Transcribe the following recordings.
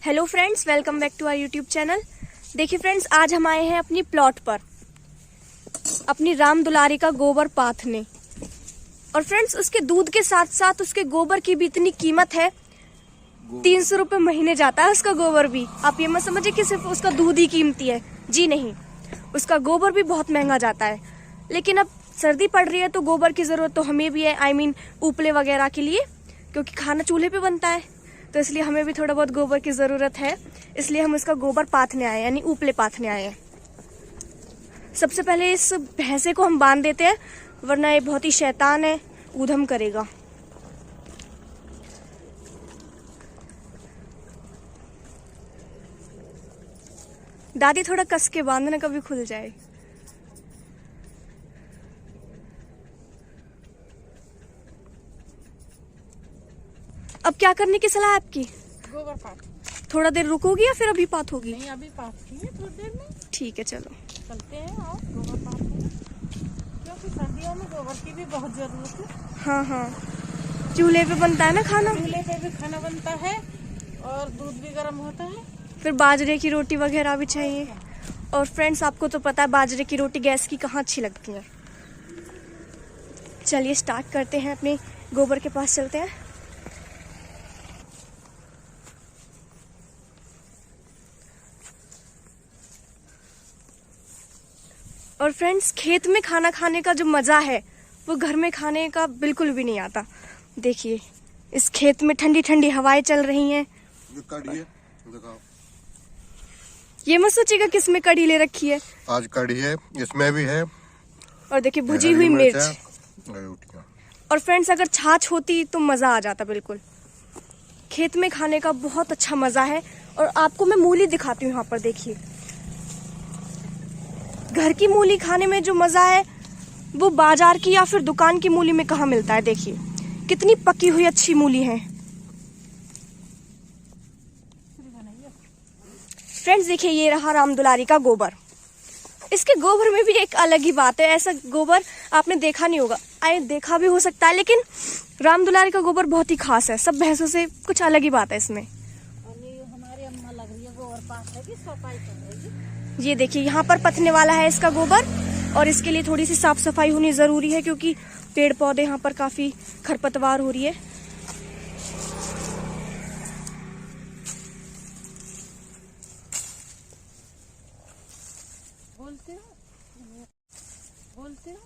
Hello friends, welcome back to our YouTube channel. देखिए friends, आज हम आए हैं अपनी प्लॉट पर अपनी राम दुलारी का गोबर पाथने। और फ्रेंड्स, उसके दूध के साथ साथ उसके गोबर की भी इतनी कीमत है, 300 रुपये महीने जाता है उसका गोबर भी। आप ये मत समझिए कि सिर्फ उसका दूध ही कीमती है, जी नहीं, उसका गोबर भी बहुत महंगा जाता है। लेकिन अब सर्दी पड़ रही है तो गोबर की जरूरत तो हमें भी है, उपले वगैरह के लिए, क्योंकि खाना चूल्हे पे बनता है, तो इसलिए हमें भी थोड़ा बहुत गोबर की ज़रूरत है। इसलिए हम इसका गोबर पाथने आए हैं, यानी उपले पाथने आए हैं। सबसे पहले इस भैंसे को हम बांध देते हैं, वरना ये बहुत ही शैतान है, ऊधम करेगा। दादी थोड़ा कस के बांधना, कभी खुल जाए। अब क्या करने की सलाह है आपकी? गोबर पाथ। थोड़ा देर रुकोगी या फिर अभी पाथोगी? नहीं, अभी पाथती है थोड़ी देर में। ठीक है, चलो चलते हैं और गोबर पाथते हैं, क्योंकि सर्दियों में गोबर की भी बहुत जरूरत है। हाँ, चूल्हे पे बनता है ना खाना, चूल्हे पे भी खाना बनता है और दूध भी गर्म होता है। फिर बाजरे की रोटी वगैरह भी चाहिए। और फ्रेंड्स, आपको तो पता है बाजरे की रोटी गैस की कहाँ अच्छी लगती है। चलिए स्टार्ट करते हैं, अपने गोबर के पास चलते हैं। और फ्रेंड्स, खेत में खाना खाने का जो मज़ा है वो घर में खाने का बिल्कुल भी नहीं आता। देखिए, इस खेत में ठंडी ठंडी हवाएं चल रही हैं। कढ़ी है, दिखाओ। ये मत सोचिएगा किस में कढ़ी ले रखी है। आज कढ़ी है, इसमें भी है। और देखिए, भुजी हुई मिर्च। है। और फ्रेंड्स, अगर छाछ होती तो मज़ा आ जाता बिल्कुल। खेत में खाने का बहुत अच्छा मज़ा है। और आपको मैं मूली दिखाती हूँ, यहाँ पर देखिए। घर की मूली खाने में जो मज़ा है वो बाजार की या फिर दुकान की मूली में कहाँ मिलता है। देखिए कितनी पकी हुई अच्छी मूली है। फ्रेंड्स, देखिए ये रहा राम दुलारी का गोबर। इसके गोबर में भी एक अलग ही बात है। ऐसा गोबर आपने देखा नहीं होगा, देखा भी हो सकता है, लेकिन राम दुलारी का गोबर बहुत ही खास है। सब भैंसों से कुछ अलग ही बात है इसमें। और ये हमारी अम्मा लग रही है गोबर पाथ है कि सफाई कर रही है। ये देखिए, यहाँ पर पथने वाला है इसका गोबर, और इसके लिए थोड़ी सी साफ सफाई होनी जरूरी है, क्योंकि पेड़ पौधे यहाँ पर काफी खरपतवार हो रही है। बोलते हो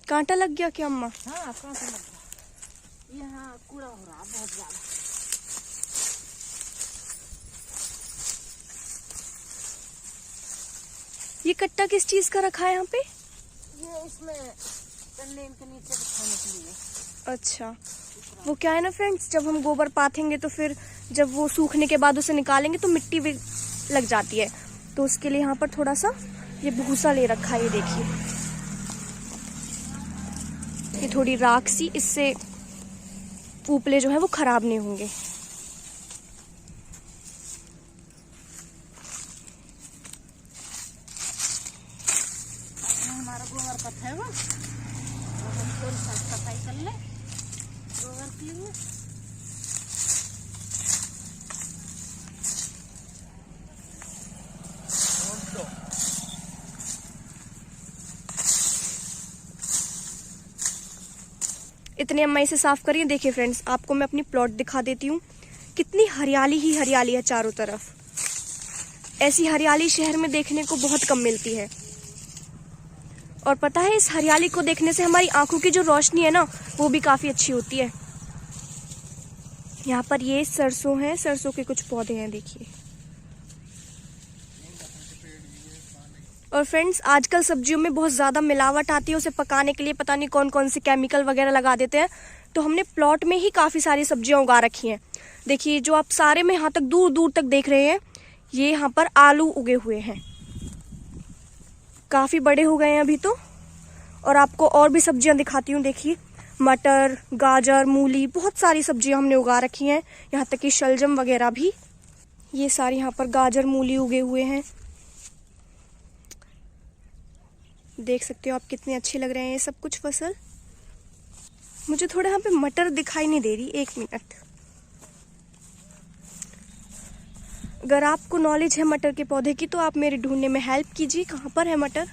कांटा लग गया क्या अम्मा? हाँ, कांटा लग गया। यहाँ कूड़ा हो रहा है बहुत ज्यादा। ये कट्टा किस चीज का रखा है यहाँ पे? ये इसमें टन्ने इनके नीचे बिछाने के लिए। अच्छा, वो क्या है ना फ्रेंड्स, जब हम गोबर पाथेंगे तो फिर जब वो सूखने के बाद उसे निकालेंगे तो मिट्टी भी लग जाती है, तो उसके लिए यहाँ पर थोड़ा सा ये भूसा ले रखा है। ये देखिए, ये थोड़ी राख सी, इससे उपले जो है वो खराब नहीं होंगे। हमारा गोबर पथ है वो, और हम थोड़ी साफ सफाई कर ले गोबर की में। इतने अम्मा इसे साफ करिए। देखिए फ्रेंड्स, आपको मैं अपनी प्लॉट दिखा देती हूँ। कितनी हरियाली ही हरियाली है चारों तरफ। ऐसी हरियाली शहर में देखने को बहुत कम मिलती है। और पता है, इस हरियाली को देखने से हमारी आंखों की जो रोशनी है ना, वो भी काफी अच्छी होती है। यहाँ पर ये सरसों है, सरसों के कुछ पौधे हैं, देखिए। और फ्रेंड्स, आजकल सब्जियों में बहुत ज़्यादा मिलावट आती है, उसे पकाने के लिए पता नहीं कौन कौन से केमिकल वगैरह लगा देते हैं। तो हमने प्लॉट में ही काफ़ी सारी सब्जियां उगा रखी हैं। देखिए, जो आप सारे में यहाँ तक दूर दूर तक देख रहे हैं, ये यहाँ पर आलू उगे हुए हैं, काफ़ी बड़े हो गए हैं अभी तो। और आपको और भी सब्जियां दिखाती हूँ। देखिए, मटर, गाजर, मूली, बहुत सारी सब्जियां हमने उगा रखी हैं, यहाँ तक कि शलजम वगैरह भी। ये सारी यहाँ पर गाजर, मूली उगे हुए हैं। देख सकते हो आप कितने अच्छे लग रहे हैं ये सब कुछ फसल। मुझे थोड़ा यहाँ पे मटर दिखाई नहीं दे रही, 1 मिनट। अगर आपको नॉलेज है मटर के पौधे की तो आप मेरे ढूंढने में हेल्प कीजिए, कहाँ पर है मटर।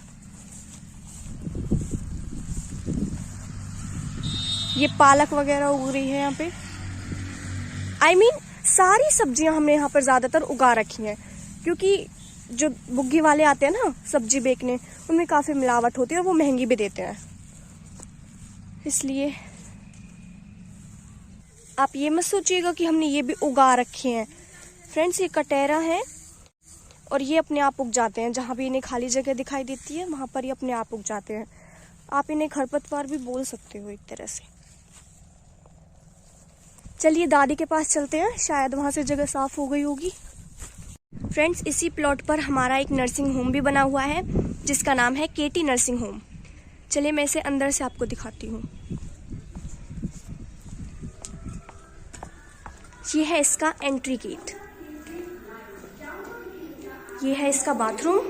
ये पालक वगैरह उग रही है यहाँ पे। I mean, सारी सब्जियां हमने यहाँ पर ज्यादातर उगा रखी हैं, क्योंकि जो बुग्गी वाले आते हैं ना सब्जी बेचने, उनमें काफी मिलावट होती है और वो महंगी भी देते हैं। इसलिए आप ये मत सोचिएगा कि हमने ये भी उगा रखे हैं। फ्रेंड्स, ये कटेरा है और ये अपने आप उग जाते हैं। जहाँ भी इन्हें खाली जगह दिखाई देती है वहां पर ये अपने आप उग जाते हैं। आप इन्हें खरपतवार भी बोल सकते हो एक तरह से। चलिए दादी के पास चलते हैं, शायद वहां से जगह साफ हो गई होगी। फ्रेंड्स, इसी प्लॉट पर हमारा एक नर्सिंग होम भी बना हुआ है जिसका नाम है केटी नर्सिंग होम। चलिए मैं इसे अंदर से आपको दिखाती हूँ। ये है इसका एंट्री गेट, ये है इसका बाथरूम।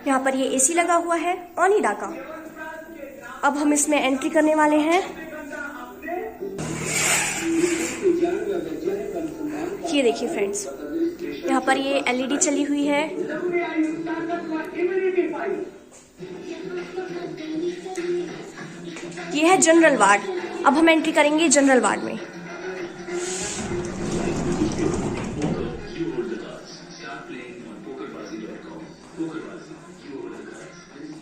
यहाँ पर ये एसी लगा हुआ है ओनिडा का। अब हम इसमें एंट्री करने वाले हैं। ये देखिए फ्रेंड्स, यहाँ पर ये एलईडी चली हुई है। ये है जनरल वार्ड। अब हम एंट्री करेंगे जनरल वार्ड में।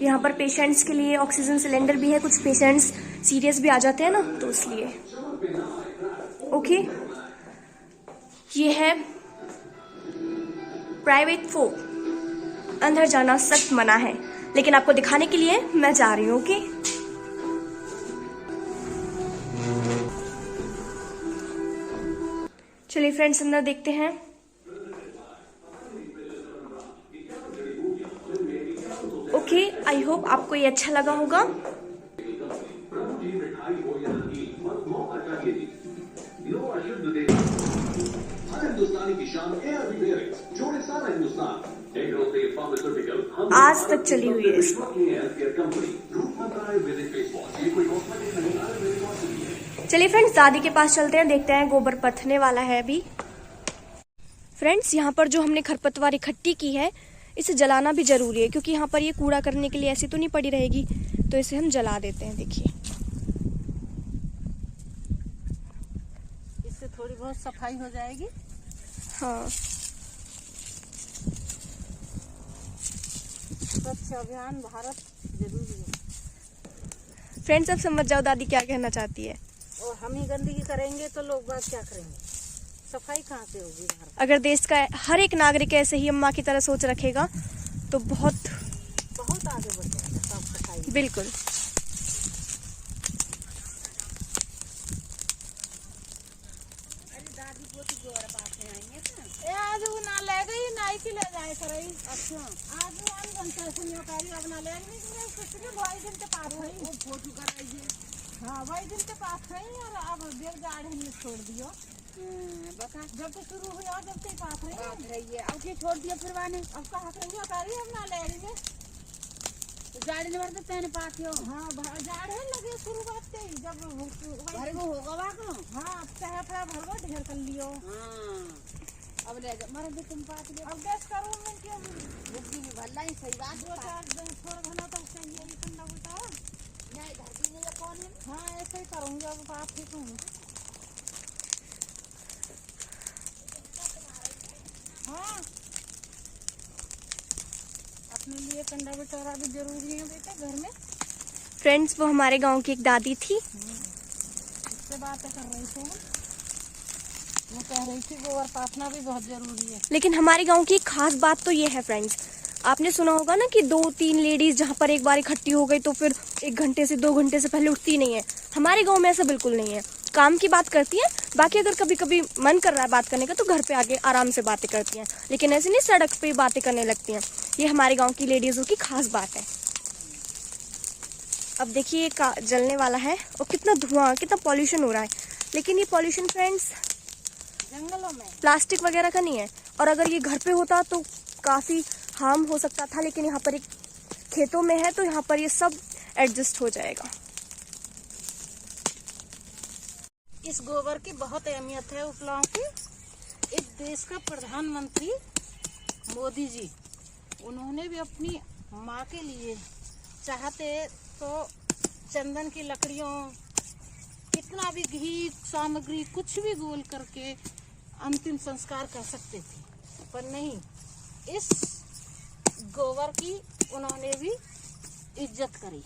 यहाँ पर पेशेंट्स के लिए ऑक्सीजन सिलेंडर भी है। कुछ पेशेंट्स सीरियस भी आ जाते हैं ना, तो इसलिए। ओके, ये है प्राइवेट फोक, अंदर जाना सख्त मना है, लेकिन आपको दिखाने के लिए मैं जा रही हूँ। ओके, चलिए फ्रेंड्स अंदर देखते हैं। ओके, आई होप आपको ये अच्छा लगा होगा। आज तक चली हुई है इसमें। चलिए फ्रेंड्स, दादी के पास चलते हैं, देखते हैं गोबर पथने वाला है अभी। फ्रेंड्स, यहाँ पर जो हमने खरपतवार इकट्ठी की है, इसे जलाना भी जरूरी है, क्योंकि यहाँ पर ये कूड़ा करने के लिए ऐसी तो नहीं पड़ी रहेगी, तो इसे हम जला देते हैं। देखिए, इससे थोड़ी बहुत सफाई हो जाएगी। हाँ, स्वच्छ अभियान भारत जरूरी है। फ्रेंड्स, अब समझ जाओ दादी क्या कहना चाहती है। और हम ही गंदगी करेंगे तो लोग बात क्या करेंगे? सफाई कहाँ से होगी भारत? अगर देश का हर एक नागरिक ऐसे ही अम्मा की तरह सोच रखेगा तो बहुत आगे बढ़ जाएगा साफ सफाई। बिल्कुल। अरे दादी पोती गोर बात में आएंगे ना। आज वो ना ले गई, नाई की ले जाए करई। अच्छा, आज वो आन घंटा सुनियो कारी अब ना ले गई। कुछ के भाई दिन के पास है वो फोटो कराइए। हाँ, भाई दिन के पास है और अब देर गाड़ी में छोड़ दियो। बता, जब से शुरू हुई और जब से पास रही है, अब के छोड़ दिया फिर वाने। अब कहाँ से हुआ कारी अब ना ले रही है। गाड़ी नंबर तो तेने पास हो। हाँ, गाड़ी लगे शुरुआत से ही जब भर को होगा वाको। हाँ, चाहे अपना भर को ढेर कर लियो। हाँ, अब ले जा मरे भी तुम पास ले। अब गैस करूँ मैं क्या बुद्धि में भला ही सही बात। 2-4 दिन थोड़ा घना तो चाहिए, लेकिन ना बताओ नहीं धरती में कौन है। हाँ, ऐसे ही करूँगी अब बात ठीक हूँ। हाँ, अपने लिए कंडा बिटोरा भी जरूरी है बेटा घर में। फ्रेंड्स, वो हमारे गांव की एक दादी थी, इससे बातें कर रही थी। वो कह रही थी गोबर पाथना भी बहुत जरूरी है। लेकिन हमारे गांव की एक खास बात तो ये है फ्रेंड्स, आपने सुना होगा ना कि 2-3 लेडीज जहाँ पर एक बार इकट्ठी हो गई तो फिर 1 घंटे से 2 घंटे से पहले उठती नहीं है। हमारे गांव में ऐसा बिल्कुल नहीं है। काम की बात करती है, बाकी अगर कभी कभी मन कर रहा है बात करने का तो घर पे आके आराम से बातें करती हैं, लेकिन ऐसे नहीं सड़क पे बातें करने लगती हैं। ये हमारे गांव की लेडीजों की खास बात है। अब देखिए ये जलने वाला है और कितना धुआं, कितना पॉल्यूशन हो रहा है। लेकिन ये पॉल्यूशन फ्रेंड्स जंगलों में प्लास्टिक वगैरह का नहीं है, और अगर ये घर पे होता तो काफी हार्म हो सकता था, लेकिन यहाँ पर एक खेतों में है तो यहाँ पर ये सब एडजस्ट हो जाएगा। इस गोबर की बहुत अहमियत है उपलाओं की। इस देश का प्रधानमंत्री मोदी जी, उन्होंने भी अपनी माँ के लिए चाहते तो चंदन की लकड़ियों, कितना भी घी सामग्री कुछ भी गोल करके अंतिम संस्कार कर सकते थे, पर नहीं, इस गोबर की उन्होंने भी इज्जत करी,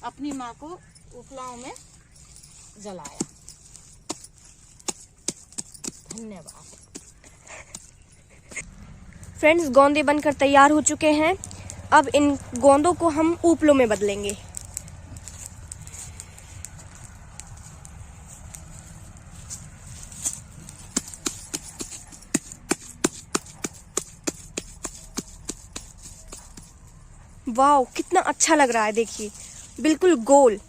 अपनी माँ को उपलाओं में जलाया। धन्यवाद। फ्रेंड्स, गोंदे बनकर तैयार हो चुके हैं। अब इन गोंदों को हम उपलों में बदलेंगे। वाओ, कितना अच्छा लग रहा है, देखिए बिल्कुल गोल।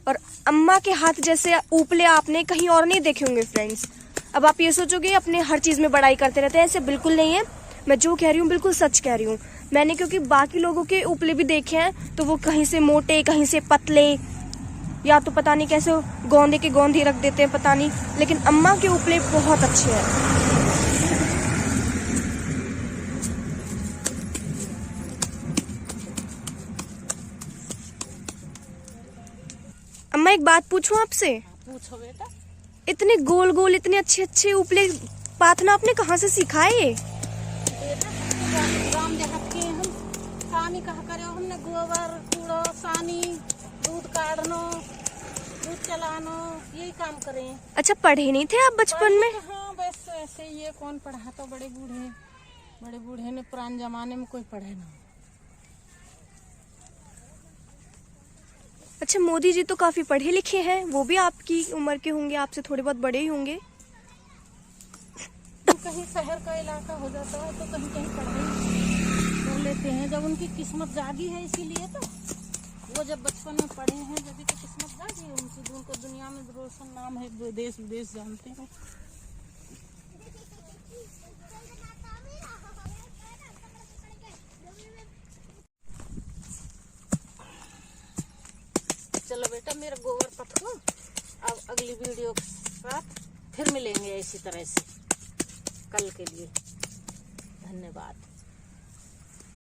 और अम्मा के हाथ जैसे उपले आपने कहीं और नहीं देखे होंगे फ्रेंड्स। अब आप ये सोचोगे अपने हर चीज में बड़ाई करते रहते हैं, ऐसे बिल्कुल नहीं है। मैं जो कह रही हूँ बिल्कुल सच कह रही हूँ। मैंने क्योंकि बाकी लोगों के उपले भी देखे हैं, तो वो कहीं से मोटे कहीं से पतले, या तो पता नहीं कैसे गोंदे के गोंद ही रख देते हैं, पता नहीं, लेकिन अम्मा के उपले बहुत अच्छे हैं। अम्मा, एक बात पूछूं आपसे? पूछो बेटा। इतने गोल गोल इतने अच्छे अच्छे उपले पाथना आपने कहाँ से सीखा है ये? गाँव देहात के हम काम ही कहा करे, हमने गोबर कूड़ो सानी दूध काढ़नो दूध चलानो यही काम करे। अच्छा, पढ़े नहीं थे आप बचपन में? हाँ, बस ऐसे ये कौन पढ़ा, तो बड़े बूढ़े ने पुराने जमाने में कोई पढ़े ना। अच्छा, मोदी जी तो काफी पढ़े लिखे हैं, वो भी आपकी उम्र के होंगे, आपसे थोड़े बहुत बड़े ही होंगे। तो कहीं शहर का इलाका हो जाता है तो कहीं कहीं पढ़ाई कर लेते हैं, जब उनकी किस्मत जागी है, इसीलिए तो वो जब बचपन में पढ़े हैं, जब तो किस्मत जागी है उनकी, उनको दुनिया में रोशन नाम है, देश विदेश जानते हैं। चलो बेटा, मेरा गोबर पथको। अब अगली वीडियो के साथ फिर मिलेंगे इसी तरह से कल के लिए। धन्यवाद।